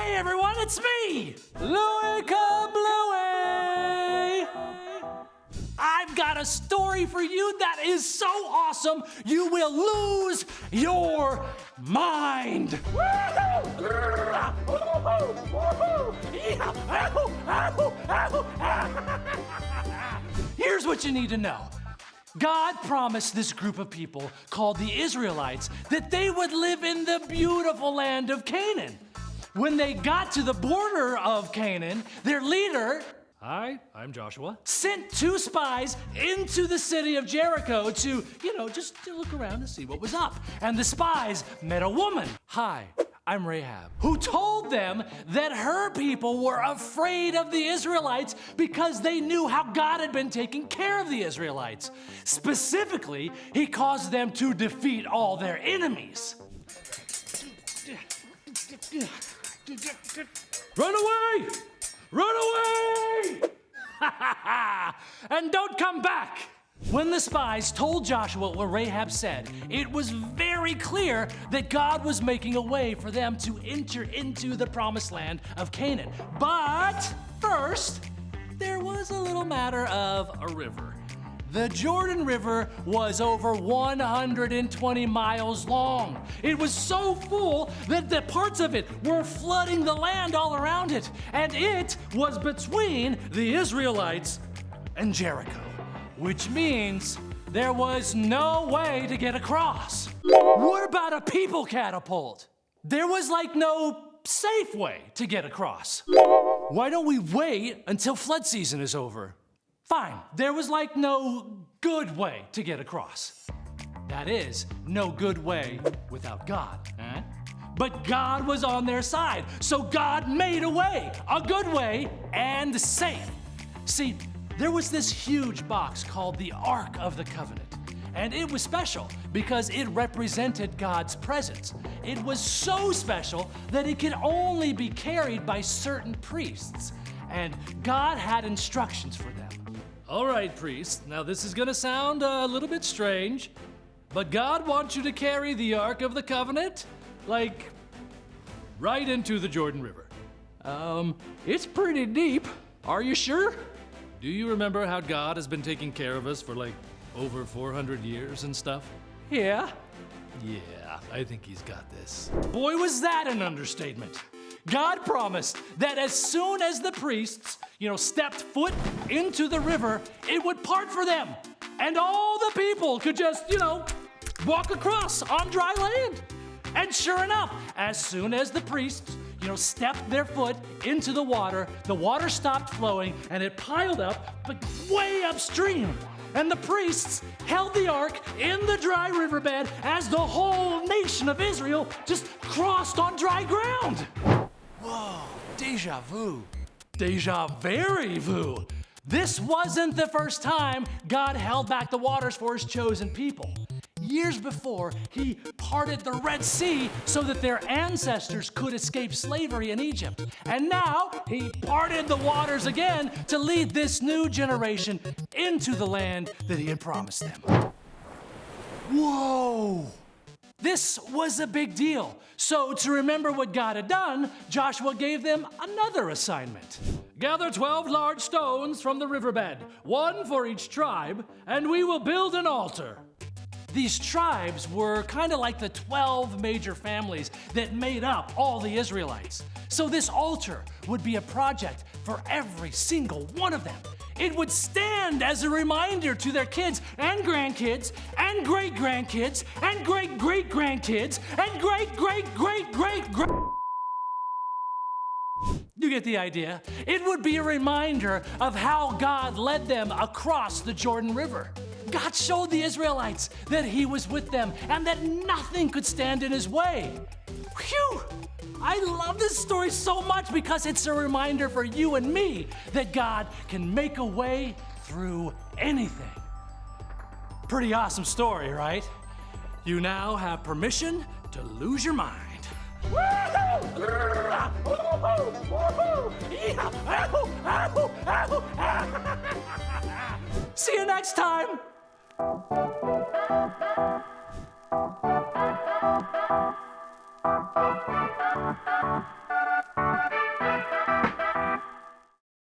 Hey everyone, it's me, Louie Kablooey. I've got a story for you that is so awesome, you will lose your mind. Here's what you need to know. God promised this group of people called the Israelites that they would live in the beautiful land of Canaan. When they got to the border of Canaan, their leader, hi, I'm Joshua, sent 2 spies into the city of Jericho to, just to look around and see what was up. And the spies met a woman, hi, I'm Rahab, who told them that her people were afraid of the Israelites because they knew how God had been taking care of the Israelites. Specifically, he caused them to defeat all their enemies. Run away! Run away! And don't come back! When the spies told Joshua what Rahab said, it was very clear that God was making a way for them to enter into the promised land of Canaan. But first, there was a little matter of a river. The Jordan River was over 120 miles long. It was so full that the parts of it were flooding the land all around it. And it was between the Israelites and Jericho, which means there was no way to get across. What about a people catapult? There was no safe way to get across. Why don't we wait until flood season is over? Fine, there was no good way to get across. That is, no good way without God. But God was on their side, so God made a way, a good way and safe. See, there was this huge box called the Ark of the Covenant, and it was special because it represented God's presence. It was so special that it could only be carried by certain priests, and God had instructions for them. All right, priest, now this is gonna sound a little bit strange, but God wants you to carry the Ark of the Covenant, right into the Jordan River. It's pretty deep. Are you sure? Do you remember how God has been taking care of us for over 400 years and stuff? Yeah. Yeah, I think he's got this. Boy, was that an understatement. God promised that as soon as the priests, stepped foot into the river, it would part for them. And all the people could just, walk across on dry land. And sure enough, as soon as the priests, stepped their foot into the water stopped flowing and it piled up, but way upstream. And the priests held the ark in the dry riverbed as the whole nation of Israel just crossed on dry ground. Whoa, deja vu. Deja very vu. This wasn't the first time God held back the waters for his chosen people. Years before, he parted the Red Sea so that their ancestors could escape slavery in Egypt. And now, he parted the waters again to lead this new generation into the land that he had promised them. Whoa! This was a big deal. So to remember what God had done, Joshua gave them another assignment. Gather 12 large stones from the riverbed, 1 for each tribe, and we will build an altar. These tribes were kind of like the 12 major families that made up all the Israelites. So this altar would be a project for every single one of them. It would stand as a reminder to their kids and grandkids and great-grandkids and great-great-grandkids and great-great-great-great-great. You get the idea. It would be a reminder of how God led them across the Jordan River. God showed the Israelites that he was with them and that nothing could stand in his way. Phew! I love this story so much because it's a reminder for you and me that God can make a way through anything. Pretty awesome story, right? You now have permission to lose your mind. See you next time.